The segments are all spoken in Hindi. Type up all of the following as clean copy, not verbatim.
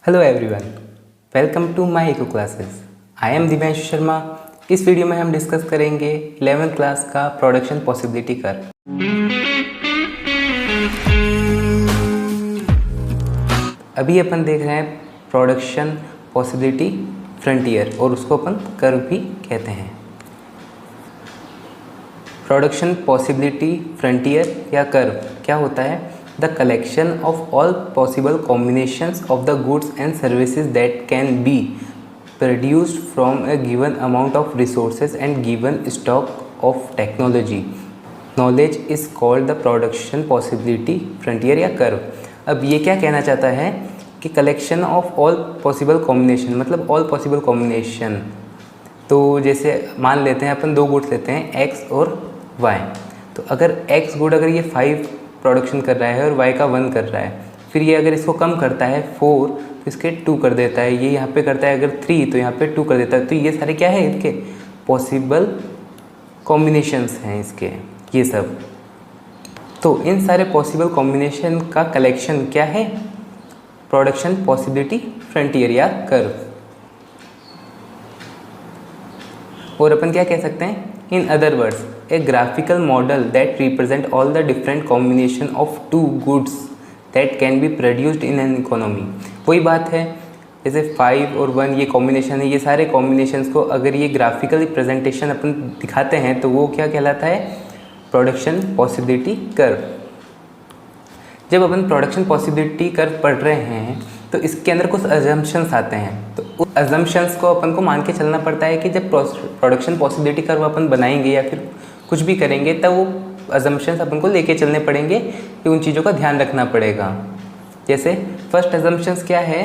Hello everyone, welcome to my eco classes. I am Divyanshu Sharma. इस वीडियो में हम डिस्कस करेंगे 11th क्लास का प्रोडक्शन पॉसिबिलिटी कर्व। अभी अपन देख रहे हैं प्रोडक्शन पॉसिबिलिटी फ्रंटियर और उसको अपन कर्व भी कहते हैं। प्रोडक्शन पॉसिबिलिटी फ्रंटियर या कर्व क्या होता है? The collection of all possible combinations of the goods and services that can be produced from a given amount of resources and given stock of technology. Knowledge is called the production possibility frontier या curve। अब ये क्या कहना चाहता है कि collection of all possible combination मतलब all possible combination। तो जैसे मान लेते हैं अपन दो गुड्स लेते हैं x और y। तो अगर x गुड अगर ये 5 प्रोडक्शन कर रहा है और y का 1 कर रहा है, फिर ये अगर इसको कम करता है 4 तो इसके 2 कर देता है, ये यहाँ पे करता है अगर 3 तो यहाँ पे 2 कर देता है। तो ये सारे क्या है इसके पॉसिबल कॉम्बिनेशंस हैं इसके ये सब। तो इन सारे पॉसिबल कॉम्बिनेशन का कलेक्शन क्या है? प्रोडक्शन पॉसिबिलिटी फ्रंटियर या कर्व। और अपन क्या कह सकते हैं? In other words a graphical model that represent all the different combination of two goods that can be produced in an economy। वही बात है, जैसे 5 और 1 ये कॉम्बिनेशन है, ये सारे कॉम्बिनेशंस को अगर ये ग्राफिकली प्रेजेंटेशन अपन दिखाते हैं तो वो क्या कहलाता है? Production possibility curve. जब अपन प्रोडक्शन पॉसिबिलिटी कर्व पढ़ रहे हैं तो इसके अंदर कुछ अजम्पशंस आते हैं, तो उस अजम्पशंस को अपन को मान के चलना पड़ता है कि जब प्रोडक्शन पॉसिबिलिटी कर्व अपन बनाएंगे या फिर कुछ भी करेंगे तब वो अजम्पशंस अपन को लेके चलने पड़ेंगे कि उन चीज़ों का ध्यान रखना पड़ेगा। जैसे फर्स्ट अजम्पशंस क्या है?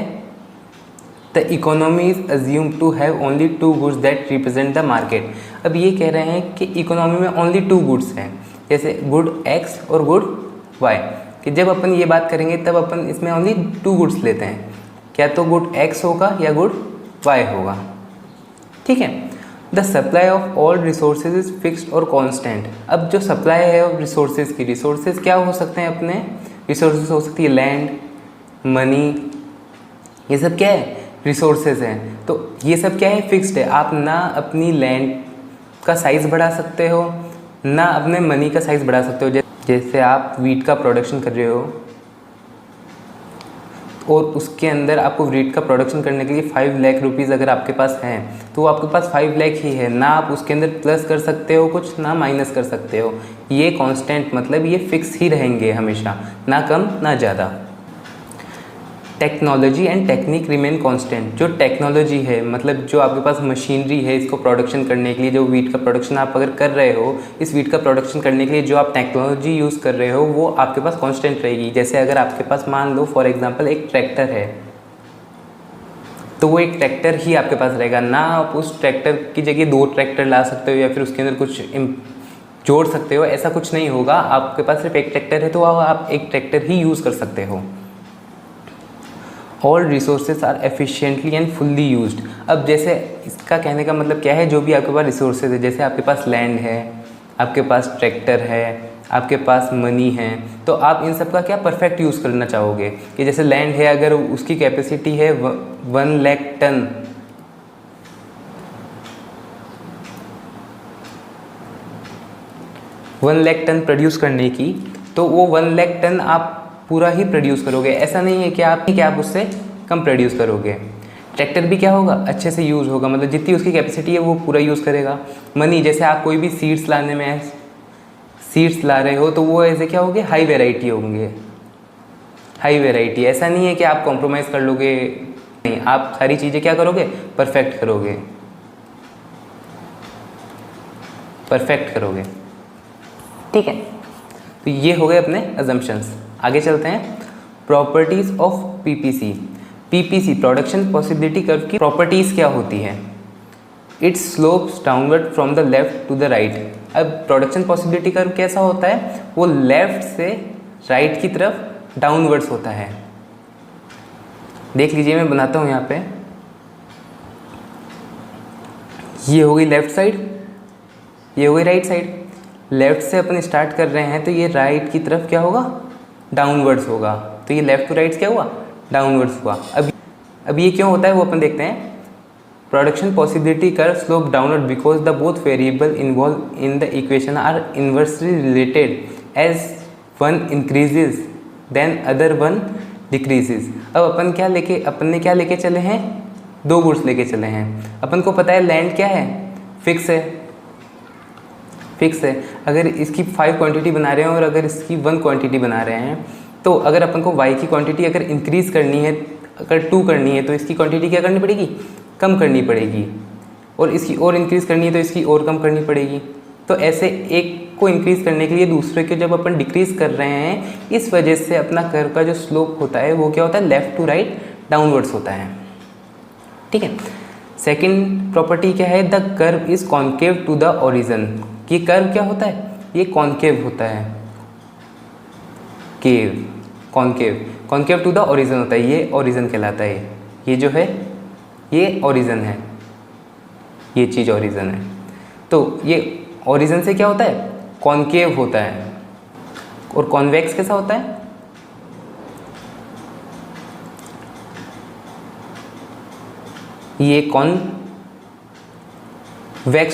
The economy is assume to have only 2 goods that represent the market. अब ये कह रहे हैं कि इकोनॉमी में ओनली 2 गुड्स हैं, जैसे गुड एक्स और गुड वाई, कि जब अपन ये बात करेंगे तब अपन इसमें ओनली 2 गुड्स लेते हैं, क्या तो गुड एक्स होगा या गुड वाई होगा। ठीक है। The supply of all resources is fixed और कॉन्स्टेंट। अब जो सप्लाई है ऑफ रिसोर्सेज की, रिसोर्सेज क्या हो सकते हैं अपने? रिसोर्सेज हो सकती है लैंड, मनी, ये सब क्या है? रिसोर्सेज हैं। तो ये सब क्या है? फिक्स्ड है। आप ना अपनी लैंड का साइज़ बढ़ा सकते हो ना अपने मनी का साइज़ बढ़ा सकते हो। जैसे आप वीट का प्रोडक्शन कर रहे हो और उसके अंदर आपको वीट का प्रोडक्शन करने के लिए 5 लाख रुपीज़ अगर आपके पास हैं तो वो आपके पास 5 लाख ही है, ना आप उसके अंदर प्लस कर सकते हो कुछ ना माइनस कर सकते हो। ये कांस्टेंट मतलब ये फिक्स ही रहेंगे हमेशा, ना कम ना ज़्यादा। Technology and technique remain constant. जो टेक्नोलॉजी है मतलब जो आपके पास मशीनरी है इसको प्रोडक्शन करने के लिए, जो वीट का प्रोडक्शन आप अगर कर रहे हो, इस वीट का प्रोडक्शन करने के लिए जो आप टेक्नोलॉजी यूज़ कर रहे हो वो आपके पास कांस्टेंट रहेगी। जैसे अगर आपके पास मान लो फॉर एग्जांपल एक ट्रैक्टर है तो वो एक ट्रैक्टर ही आपके पास रहेगा, ना आप उस ट्रैक्टर की जगह 2 ट्रैक्टर ला सकते हो या फिर उसके अंदर कुछ जोड़ सकते हो, ऐसा कुछ नहीं होगा। आपके पास सिर्फ एक ट्रैक्टर है तो आप एक ट्रैक्टर ही यूज़ कर सकते हो। All resources are efficiently and fully used. अब जैसे इसका कहने का मतलब क्या है? जो भी आपके पास रिसोर्सेज है, जैसे आपके पास लैंड है, आपके पास ट्रैक्टर है, आपके पास मनी है, तो आप इन सब का क्या परफेक्ट यूज़ करना चाहोगे कि जैसे लैंड है अगर उसकी कैपेसिटी है 1 लाख टन, प्रोड्यूस करने की, तो वो 1 लाख टन आप पूरा ही प्रोड्यूस करोगे। ऐसा नहीं है कि आप उससे कम प्रोड्यूस करोगे। ट्रैक्टर भी क्या होगा? अच्छे से यूज़ होगा, मतलब जितनी उसकी कैपेसिटी है वो पूरा यूज़ करेगा। मनी जैसे आप कोई भी सीड्स लाने में सीड्स ला रहे हो तो वो ऐसे क्या होंगे? हाई वेराइटी होंगे, हाई वेराइटी। ऐसा नहीं है कि आप कॉम्प्रोमाइज़ कर लोगे, नहीं, आप सारी चीज़ें क्या करोगे? परफेक्ट करोगे, परफेक्ट करोगे। ठीक है, तो ये हो गए अपने अजम्पशंस। आगे चलते हैं। Properties of PPC. PPC production possibility curve की प्रॉपर्टीज़ क्या होती है? It's slopes downward from the left to the right. अब प्रोडक्शन पॉसिबिलिटी कर्व कैसा होता है? वो लेफ्ट से राइट की तरफ डाउनवर्ड्स होता है। देख लीजिए, मैं बनाता हूँ यहाँ पे। ये हो गई लेफ्ट साइड, ये हो गई राइट साइड। लेफ्ट से अपन स्टार्ट कर रहे हैं तो ये राइट की तरफ क्या होगा? डाउनवर्ड्स होगा। तो ये लेफ्ट टू राइट क्या हुआ? डाउनवर्ड्स हुआ। अब अब ये क्यों होता है वो अपन देखते हैं। Production possibility curve slope downward because the both variable involve in the equation are inversely related as one increases then other one decreases. अब अपन ने क्या लेके चले हैं, 2 गुड्स लेके चले हैं। अपन को पता है लैंड क्या है, फिक्स है। अगर इसकी 5 क्वांटिटी बना रहे हैं और अगर इसकी 1 क्वांटिटी बना रहे हैं, तो अगर अपन को y की क्वांटिटी अगर इंक्रीज़ करनी है, अगर 2 करनी है, तो इसकी क्वांटिटी क्या करनी पड़ेगी, कम करनी पड़ेगी। और इसकी और इंक्रीज़ करनी है तो इसकी और कम करनी पड़ेगी। तो ऐसे एक को इंक्रीज़ करने के लिए दूसरे को जब अपन डिक्रीज़ कर रहे हैं, इस वजह से अपना कर्व का जो स्लोप होता है वो क्या होता है, लेफ़्ट टू राइट डाउनवर्ड्स होता है। ठीक है। सेकेंड प्रॉपर्टी क्या है, the curve is concave to the origin. ये कर्व क्या होता है, ये कॉन्केव होता है, कॉन्केव टू द ओरिजिन होता है, ये ओरिजिन कहलाता है। ये जो है ये ओरिजिन है, ये चीज़ ओरिजिन है। तो ये ओरिजिन से क्या होता है, कॉन्केव होता है। और कॉन्वेक्स कैसा होता है, ये कॉन्वेक्स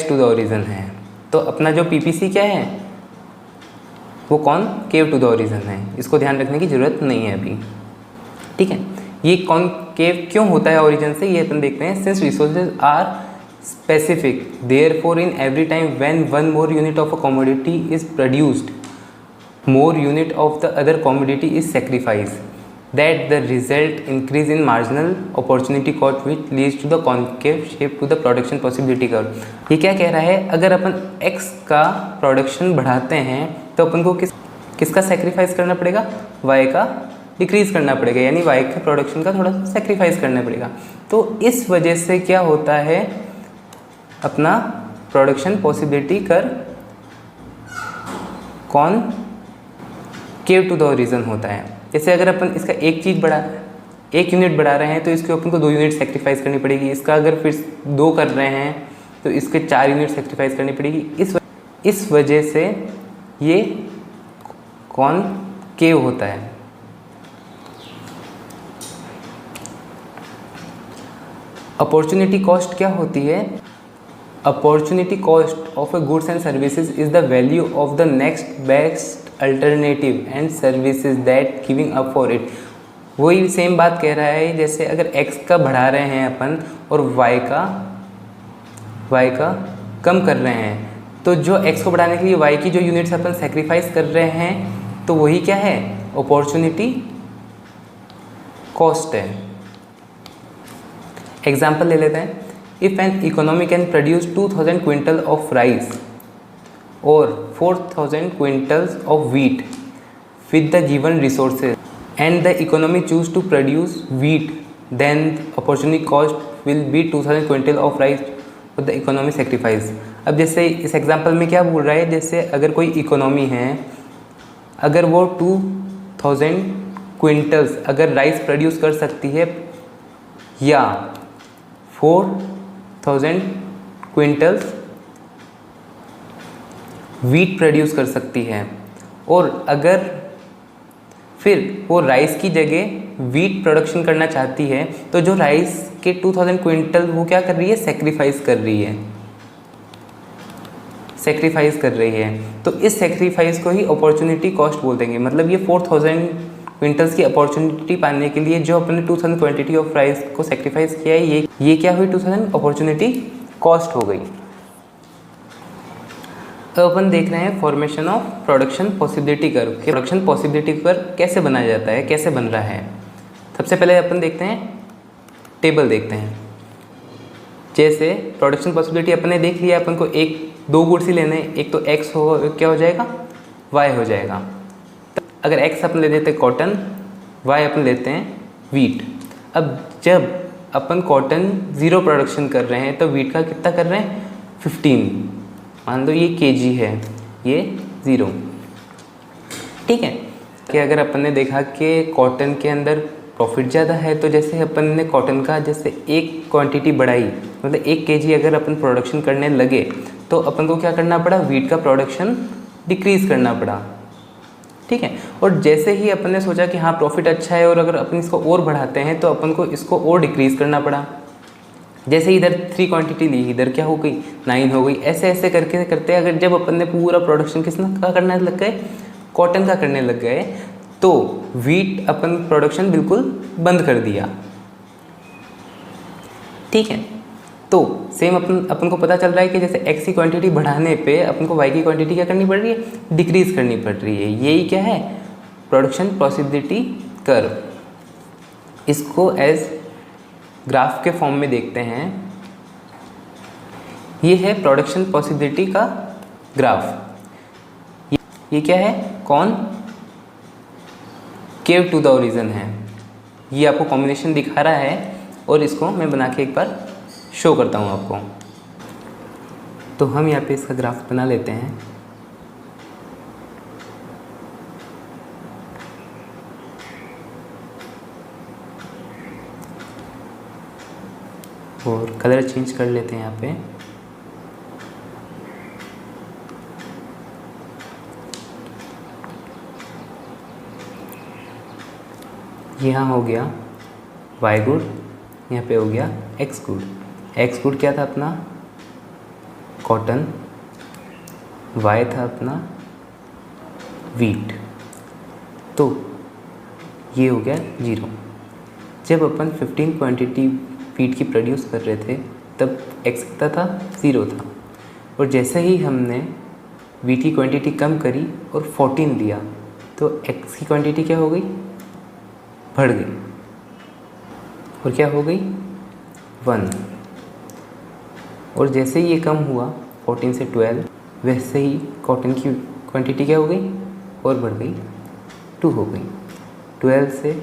टू द ओरिजिन है। तो अपना जो पीपीसी क्या है, वो कॉन्केव टू द ओरिजिन है। इसको ध्यान रखने की ज़रूरत नहीं है अभी। ठीक है। ये कॉन्केव क्यों होता है ओरिजिन से, ये अपन देखते हैं। Since resources are specific therefore in every time when one more unit of a commodity is produced, more unit of the other commodity is sacrifice, that the result increase in marginal opportunity cost which leads to the concave shape to the production possibility curve। ये क्या कह रहा है, अगर अपन x का प्रोडक्शन बढ़ाते हैं तो अपन को किसका सेक्रीफाइस करना पड़ेगा, y का डिक्रीज़ करना पड़ेगा, यानी y के प्रोडक्शन का थोड़ा सा सेक्रीफाइस करना पड़ेगा। तो इस वजह से क्या होता है, अपना production possibility curve concave to the origin होता है। जैसे अगर अपन इसका एक यूनिट बढ़ा रहे हैं तो इसके अपन को 2 यूनिट सेक्रीफाइस करनी पड़ेगी। इसका अगर फिर 2 कर रहे हैं तो इसके 4 यूनिट सेक्रीफाइस करनी पड़ेगी। इस वजह से ये कॉनकेव होता है। अपॉर्चुनिटी कॉस्ट क्या होती है, opportunity cost of a goods and services is the value of the next best alternative and services that giving up for it. वही सेम बात कह रहा है, जैसे अगर x का बढ़ा रहे हैं अपन और y का कम कर रहे हैं, तो जो x को बढ़ाने के लिए y की जो यूनिट्स अपन सेक्रीफाइस कर रहे हैं, तो वही क्या है, अपॉर्चुनिटी कॉस्ट है। एग्जाम्पल ले लेते हैं। If an economy can produce 2000 quintal of rice or 4000 quintals of wheat with the given resources and the economy choose to produce wheat, then opportunity cost will be 2000 quintal of rice with the economy sacrifice। अब जैसे इस एग्जांपल में क्या बोल रहा है, जैसे अगर कोई इकोनॉमी है, अगर वो 2000 क्विंटल्स अगर राइस प्रोड्यूस कर सकती है या 4000 क्विंटल्स वीट प्रोड्यूस कर सकती है, और अगर फिर वो राइस की जगह वीट प्रोडक्शन करना चाहती है, तो जो राइस के 2000 क्विंटल वो क्या कर रही है, सेक्रीफाइस कर रही है। तो इस सेक्रीफाइस को ही अपॉर्चुनिटी कॉस्ट बोल देंगे। मतलब ये 4000 क्विंटल्स की अपॉर्चुनिटी पाने के लिए जो अपने 2000 क्वांटिटी ऑफ राइस को सेक्रीफाइस किया है, ये क्या हुई, 2000 अपॉर्चुनिटी कॉस्ट हो गई। तो अपन देख रहे हैं formation of production possibility curve. Production possibility curve कैसे बनाया जाता है, कैसे बन रहा है। सबसे पहले अपन देखते हैं, टेबल देखते हैं। जैसे प्रोडक्शन पॉसिबिलिटी अपन ने देख लिया, अपन को 2 गुड्स ही लेने, एक तो x हो, क्या हो जाएगा, y हो जाएगा। अगर x अपन ले लेते हैं कॉटन, y अपन लेते हैं वीट। अब जब अपन कॉटन 0 प्रोडक्शन कर रहे हैं तो वीट का कितना कर रहे हैं, 15। मान लो ये kg है, ये 0। ठीक है। कि अगर अपन ने देखा कि कॉटन के अंदर प्रॉफिट ज़्यादा है, तो जैसे अपन ने कॉटन का जैसे एक क्वांटिटी बढ़ाई, मतलब 1 kg अगर अपन प्रोडक्शन करने लगे, तो अपन को क्या करना पड़ा, वीट का प्रोडक्शन डिक्रीज़ करना पड़ा। ठीक है। और जैसे ही अपन ने सोचा कि हाँ प्रॉफिट अच्छा है और अगर अपन इसको और बढ़ाते हैं तो अपन को इसको और डिक्रीज़ करना पड़ा। जैसे इधर 3 क्वांटिटी ली, इधर क्या हो गई 9 हो गई, ऐसे ऐसे करके करते अगर जब अपन ने पूरा प्रोडक्शन किसका करने लग गए, कॉटन का करने लग गए, तो वीट अपन प्रोडक्शन बिल्कुल बंद कर दिया। ठीक है, तो सेम अपन को पता चल रहा है कि जैसे एक्स की क्वांटिटी बढ़ाने पे अपन को वाई की क्वांटिटी क्या करनी पड़ रही है, डिक्रीज़ करनी पड़ रही है। यही क्या है, प्रोडक्शन पॉसिबिलिटी कर्व। इसको एज ग्राफ के फॉर्म में देखते हैं। ये है प्रोडक्शन पॉसिबिलिटी का ग्राफ। ये क्या है, कौन केव टू द ओरिजिन है। ये आपको कॉम्बिनेशन दिखा रहा है और इसको मैं बना के एक बार शो करता हूँ आपको। तो हम यहाँ पे इसका ग्राफ बना लेते हैं। और कलर चेंज कर लेते हैं यहाँ पे। यहाँ हो गया वाई गुड, यहाँ पे हो गया एक्स गुड। एक्स गुड क्या था अपना, कॉटन। वाई था अपना वीट। तो ये हो गया 0। जब अपन 15 क्वांटिटी वीट की प्रोड्यूस कर रहे थे तब एक्स कितना था, 0 था। और जैसे ही हमने वीट की क्वांटिटी कम करी और 14 लिया तो एक्स की क्वांटिटी क्या हो गई, बढ़ गई। और क्या हो गई, 1। और जैसे ही ये कम हुआ 14 से 12, वैसे ही कॉटन की क्वांटिटी क्या हो गई, और बढ़ गई, 2 हो गई। 12 से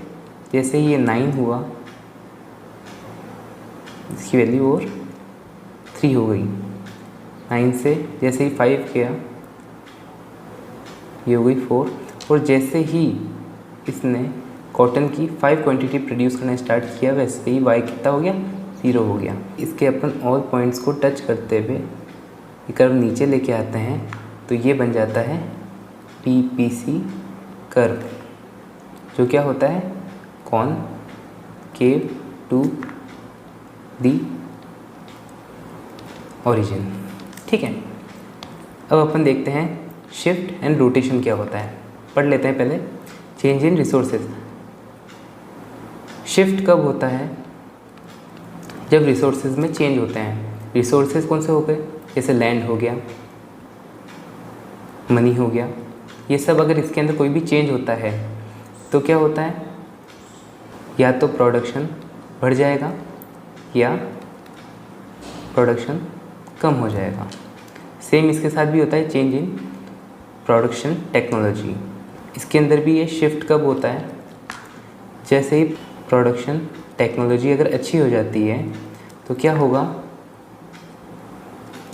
जैसे ही ये 9 हुआ, इसकी वैल्यू और 3 हो गई। 9 से जैसे ही 5 गया, ये हो गई 4। और जैसे ही इसने कॉटन की 5 क्वांटिटी प्रोड्यूस करना स्टार्ट किया, वैसे ही वाई कितना हो गया, 0 हो गया। इसके अपन ऑल पॉइंट्स को टच करते हुए ये कर्व नीचे लेके आते हैं तो ये बन जाता है PPC कर्व, जो क्या होता है, कॉनकेव टू दी ओरिजिन। ठीक है, अब अपन देखते हैं शिफ्ट एंड रोटेशन क्या होता है। पढ़ लेते हैं पहले। Change in resources. शिफ्ट कब होता है, जब रिसोर्सेज में चेंज होते हैं। रिसोर्सेज कौन से हो गए, जैसे लैंड हो गया, मनी हो गया, ये सब अगर इसके अंदर कोई भी चेंज होता है तो क्या होता है, या तो प्रोडक्शन बढ़ जाएगा या प्रोडक्शन कम हो जाएगा। सेम इसके साथ भी होता है चेंज इन प्रोडक्शन टेक्नोलॉजी। इसके अंदर भी ये शिफ्ट कब होता है, जैसे ही प्रोडक्शन टेक्नोलॉजी अगर अच्छी हो जाती है तो क्या होगा,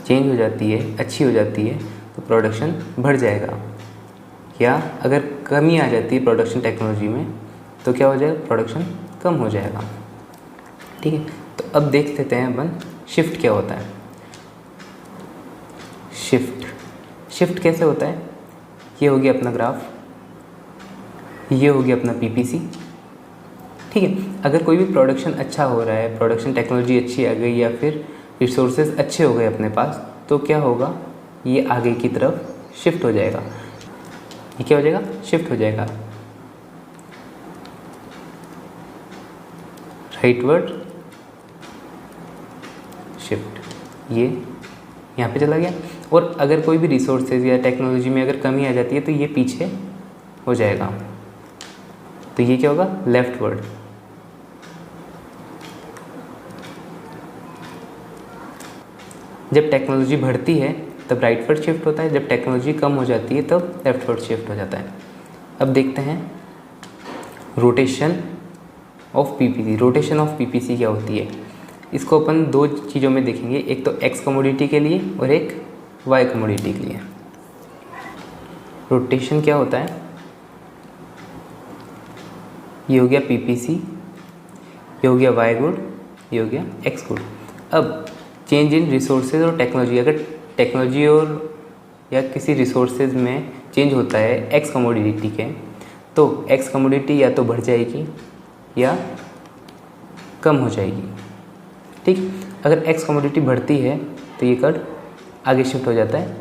चेंज हो जाती है, अच्छी हो जाती है तो प्रोडक्शन बढ़ जाएगा। या अगर कमी आ जाती है प्रोडक्शन टेक्नोलॉजी में तो क्या हो जाएगा, प्रोडक्शन कम हो जाएगा। ठीक है, तो अब देख लेते हैं अपन शिफ्ट क्या होता है। शिफ्ट कैसे होता है, ये हो गया अपना ग्राफ, ये हो गया अपना PPC। ठीक है, अगर कोई भी प्रोडक्शन अच्छा हो रहा है, प्रोडक्शन टेक्नोलॉजी अच्छी आ गई या फिर रिसोर्सेज अच्छे हो गए अपने पास, तो क्या होगा, ये आगे की तरफ शिफ्ट हो जाएगा। ये क्या हो जाएगा, शिफ्ट हो जाएगा राइटवर्ड शिफ्ट। ये यहाँ पे चला गया। और अगर कोई भी रिसोर्सेज या टेक्नोलॉजी में अगर कमी आ जाती है तो ये पीछे हो जाएगा, तो ये क्या होगा, लेफ्टवर्ड। जब टेक्नोलॉजी बढ़ती है तब राइटवर्ड शिफ्ट होता है, जब टेक्नोलॉजी कम हो जाती है तब लेफ्टवर्ड शिफ्ट हो जाता है। अब देखते हैं rotation of PPC। Rotation of PPC क्या होती है, इसको अपन 2 चीज़ों में देखेंगे, एक तो X कमोडिटी के लिए और एक Y कमोडिटी के लिए। रोटेशन क्या होता है, ये हो गया PPC, ये हो गया Y गुड, ये हो गया X गुड। अब चेंज इन रिसोर्सेज और टेक्नोलॉजी, अगर टेक्नोलॉजी और या किसी रिसोर्सेज में चेंज होता है एक्स कमोडिटी के, तो एक्स कमोडिटी या तो बढ़ जाएगी या कम हो जाएगी। ठीक, अगर एक्स कमोडिटी बढ़ती है तो ये कर्व आगे शिफ्ट हो जाता है,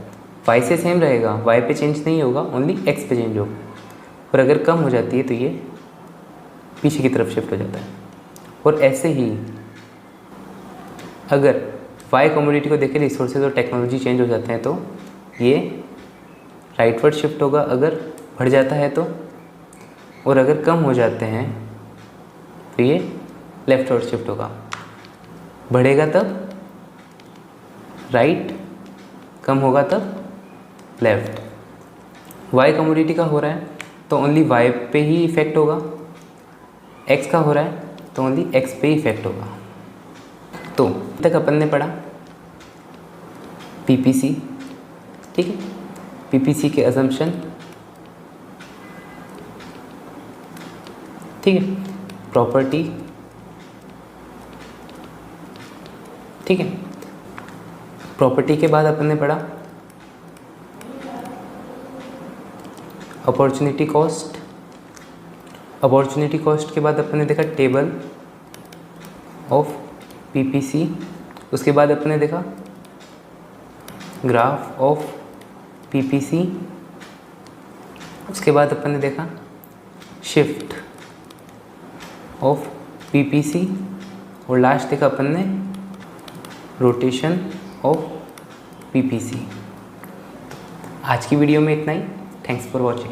वाई से सेम रहेगा, वाई पे चेंज नहीं होगा, ओनली एक्स पे चेंज होगा। और अगर कम हो जाती है तो ये पीछे की तरफ शिफ्ट हो जाता है। और ऐसे ही अगर वाई कमोडिटी को देखें, रिसोर्सेज और टेक्नोलॉजी चेंज हो जाते हैं तो ये राइटवर्ड शिफ्ट होगा अगर बढ़ जाता है तो, और अगर कम हो जाते हैं तो ये लेफ्टवर्ड शिफ्ट होगा। बढ़ेगा तब राइट, कम होगा तब लेफ्ट। वाई कमोडिटी का हो रहा है तो ओनली वाई पे ही इफेक्ट होगा, एक्स का हो रहा है तो ओनली एक्स पे ही इफेक्ट होगा। तो तक अपन ने पढ़ा पीपीसी, ठीक है, पीपीसी के असम्पशन, ठीक है, प्रॉपर्टी, ठीक है। प्रॉपर्टी के बाद अपन ने पढ़ा अपॉर्चुनिटी कॉस्ट, अपॉर्चुनिटी कॉस्ट के बाद अपन ने देखा टेबल ऑफ पीपीसी, उसके बाद अपन ने देखा ग्राफ ऑफ पीपीसी, उसके बाद अपन ने देखा शिफ्ट ऑफ पीपीसी, और लास्ट देखा अपन ने रोटेशन ऑफ पीपीसी। आज की वीडियो में इतना ही। Thanks for watching.